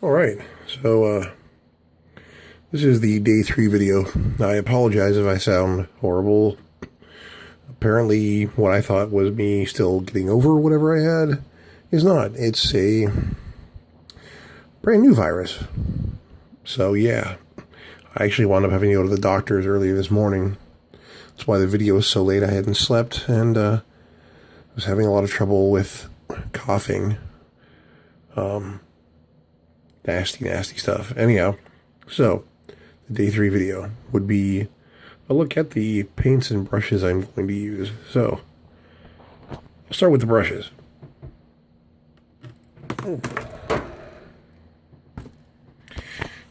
Alright, so this is the day 3 video. I apologize if I sound horrible. Apparently what I thought was me still getting over whatever I had is not. It's a brand new virus. So yeah, I actually wound up having to go to the doctor's earlier this morning. That's why the video was so late. I hadn't slept and was having a lot of trouble with coughing. Nasty stuff. Anyhow, so the day 3 video would be a look at the paints and brushes I'm going to use. So I'll start with the brushes.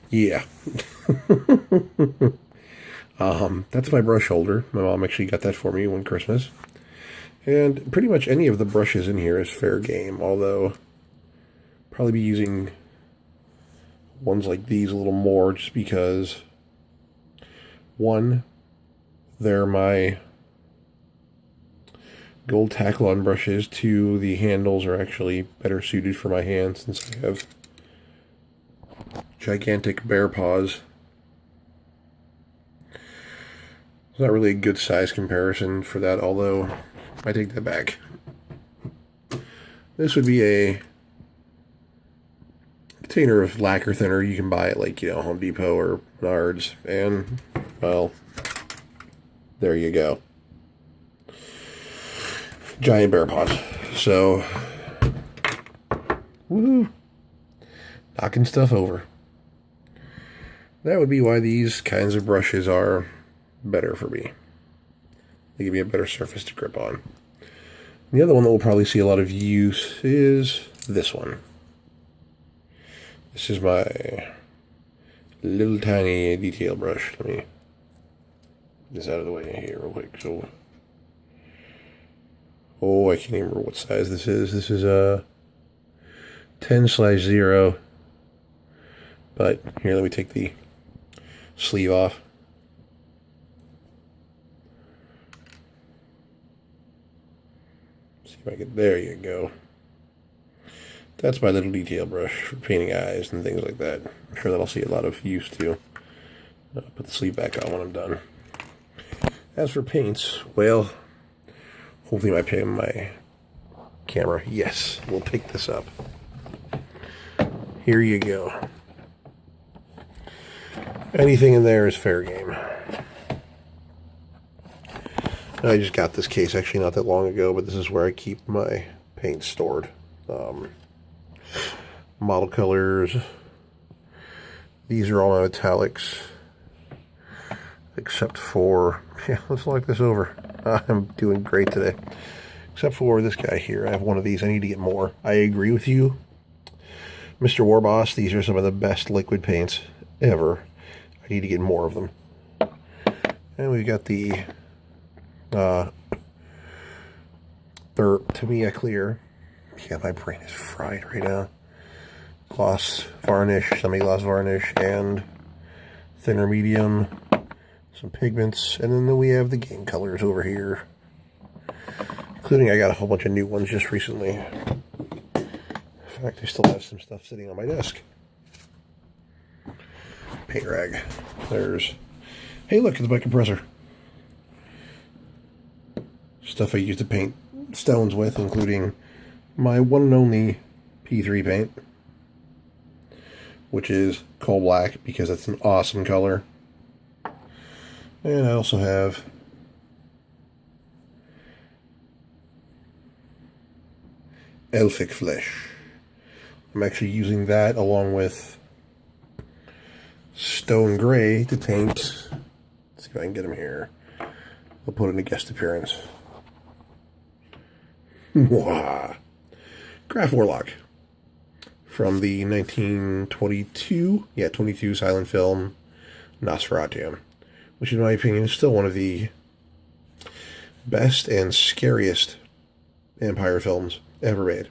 Yeah. That's my brush holder. My mom actually got that for me one Christmas. And pretty much any of the brushes in here is fair game, although probably be using ones like these a little more just because, one, they're my gold Taklon brushes. Two, the handles are actually better suited for my hands since I have gigantic bear paws. It's not really a good size comparison for that, although I take that back. This would be a container of lacquer thinner you can buy at, like, Home Depot or Menards, and, well, there you go. Giant bear paws. So, woohoo! Knocking stuff over. That would be why these kinds of brushes are better for me. They give me a better surface to grip on. The other one that we'll probably see a lot of use is this one. This is my little tiny detail brush. Let me get this out of the way here real quick. So, I can't even remember what size this is. This is a 10/0. But here, let me take the sleeve off. See if I can. There you go. That's my little detail brush for painting eyes and things like that. I'm sure that I'll see a lot of use too. I'll put the sleeve back on when I'm done. As for paints, well, hopefully my camera, yes, will pick this up. Here you go. Anything in there is fair game. I just got this case actually not that long ago, but this is where I keep my paints stored. Model colors. These are all my metallics, except for, let's look this over. I'm doing great today. Except for this guy here. I have one of these. I need to get more. I agree with you, Mr. Warboss. These are some of the best liquid paints ever. I need to get more of them. And we've got the Tamiya Clear. Yeah, my brain is fried right now. Gloss varnish, semi-gloss varnish, and thinner medium, some pigments, and then we have the game colors over here. Including, I got a whole bunch of new ones just recently. In fact, I still have some stuff sitting on my desk. Paint rag. There's, hey look, it's my compressor. Stuff I use to paint stones with, including my one and only P3 paint, which is coal black because it's an awesome color. And I also have Elfic Flesh. I'm actually using that along with Stone Gray to paint. Let's see if I can get him here. I'll put in a guest appearance. Mwah. Graf Warlock from the 22 silent film Nosferatu, which in my opinion is still one of the best and scariest vampire films ever made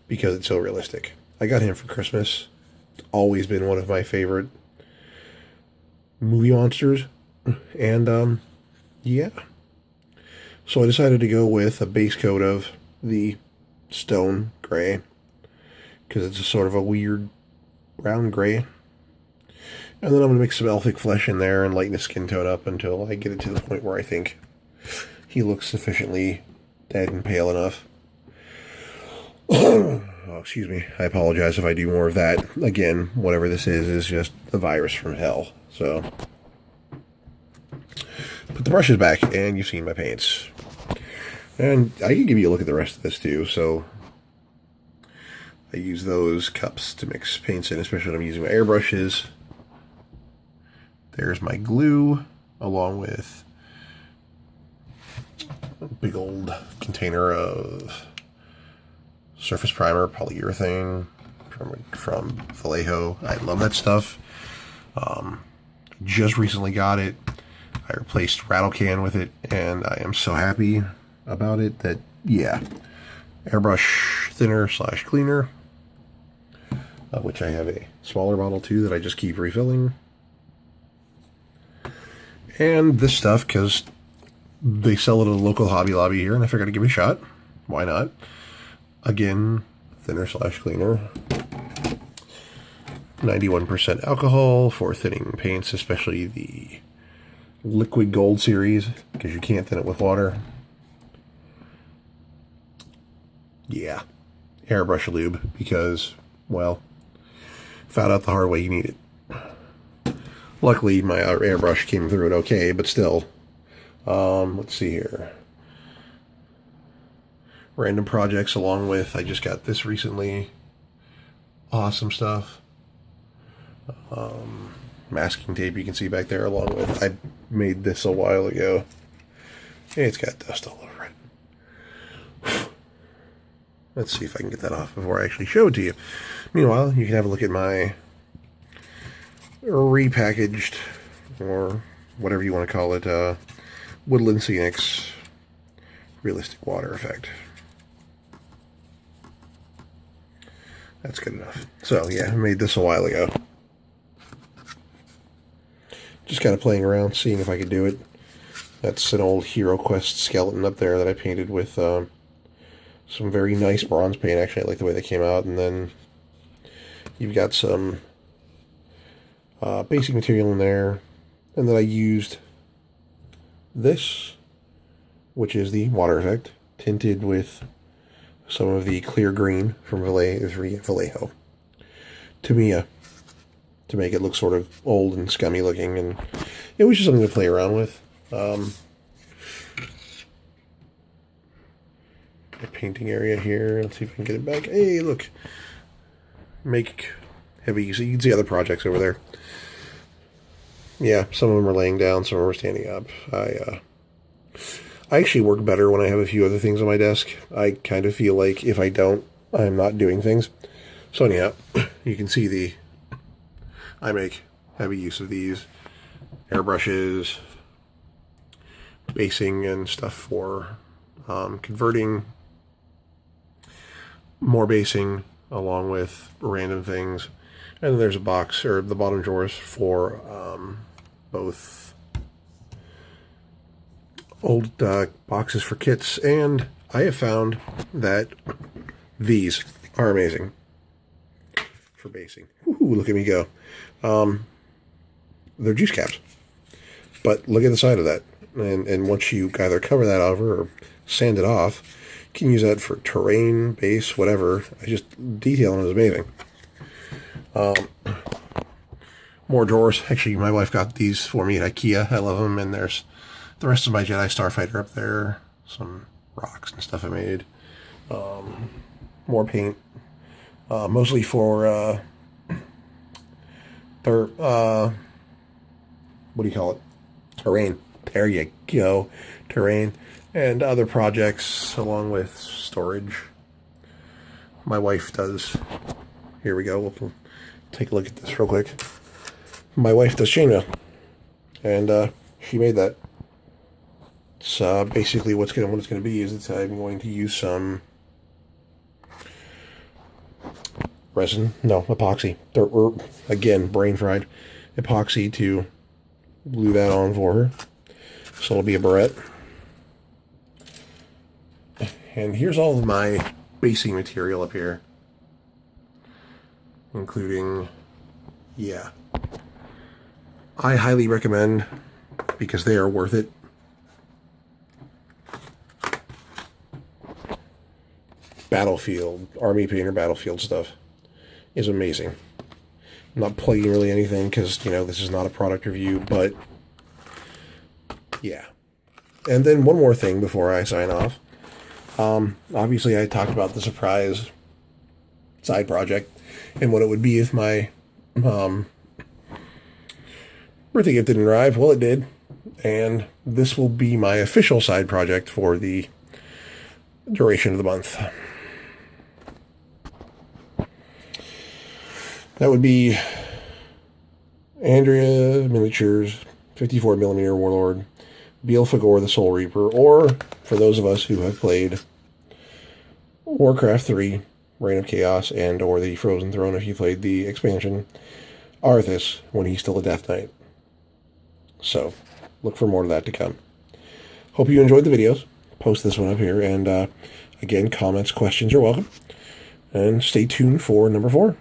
because it's so realistic. I got him for Christmas. It's always been one of my favorite movie monsters, and yeah. So I decided to go with a base coat of the Stone Gray because it's a sort of a weird brown gray. And then I'm going to mix some elfic flesh in there and lighten his skin tone up until I get it to the point where I think he looks sufficiently dead and pale enough. Oh, excuse me. I apologize if I do more of that. Again, whatever this is just the virus from hell. So, put the brushes back, and you've seen my paints. And I can give you a look at the rest of this too. So, I use those cups to mix paints in, especially when I'm using my airbrushes. There's my glue, along with a big old container of surface primer, polyurethane from Vallejo. I love that stuff. Just recently got it. I replaced Rattle Can with it, and I am so happy about it that, yeah. Airbrush thinner / cleaner, of which I have a smaller bottle too that I just keep refilling. And this stuff, because they sell it at a local Hobby Lobby here, and I figured I'd give it a shot. Why not? Again, thinner / cleaner. 91% alcohol for thinning paints, especially the liquid gold series, because you can't thin it with water. Yeah. Airbrush lube, because, well, found out the hard way you need it. Luckily, my airbrush came through it okay, but still. Let's see here. Random projects along with, I just got this recently. Awesome stuff. Masking tape you can see back there along with, I made this a while ago. It's got dust all over it. Let's see if I can get that off before I actually show it to you. Meanwhile, you can have a look at my repackaged, or whatever you want to call it, Woodland Scenics Realistic Water Effect. That's good enough. So, yeah, I made this a while ago. Just kind of playing around, seeing if I could do it. That's an old Hero Quest skeleton up there that I painted with some very nice bronze paint. Actually, I like the way they came out. And then you've got some basic material in there. And then I used this, which is the water effect, tinted with some of the clear green from Vallejo. Tamiya, to make it look sort of old and scummy looking, and it was just something to play around with. The painting area here, let's see if I can get it back. Hey, look. Make heavy use. You can see other projects over there. Yeah, some of them are laying down, some of them are standing up. I actually work better when I have a few other things on my desk. I kind of feel like if I don't, I'm not doing things. So anyhow, you can see I make heavy use of these airbrushes, basing and stuff for converting, more basing along with random things. And then there's a box, or the bottom drawers, for both old boxes for kits. And I have found that these are amazing for basing. Ooh, look at me go. They're juice caps. But look at the side of that. And once you either cover that over or sand it off, you can use that for terrain, base, whatever. Detailing is amazing. More drawers. Actually, my wife got these for me at IKEA. I love them. And there's the rest of my Jedi Starfighter up there. Some rocks and stuff I made. More paint. Mostly for what do you call it? Terrain. There you go. Terrain. And other projects along with storage. My wife does. Here we go. We'll take a look at this real quick. My wife does chainmail. And she made that. It's basically what it's going to be is I'm going to use some resin. No, epoxy. Again, brain fried. Epoxy to glue that on for her. So it'll be a barrette. And here's all of my basing material up here, including Yeah. I highly recommend, because they are worth it. Battlefield, Army Painter Battlefield stuff is amazing. I'm not plugging really anything because, you know, this is not a product review, but yeah. And then one more thing before I sign off. Obviously, I talked about the surprise side project and what it would be if my birthday gift didn't arrive. Well, it did. And this will be my official side project for the duration of the month. That would be Andrea Miniatures, 54mm Warlord, Bielfagor the Soul Reaper, or, for those of us who have played Warcraft 3, Reign of Chaos, and or the Frozen Throne if you played the expansion, Arthas, when he's still a Death Knight. So, look for more of that to come. Hope you enjoyed the videos. Post this one up here, and again, comments, questions are welcome. And stay tuned for number 4.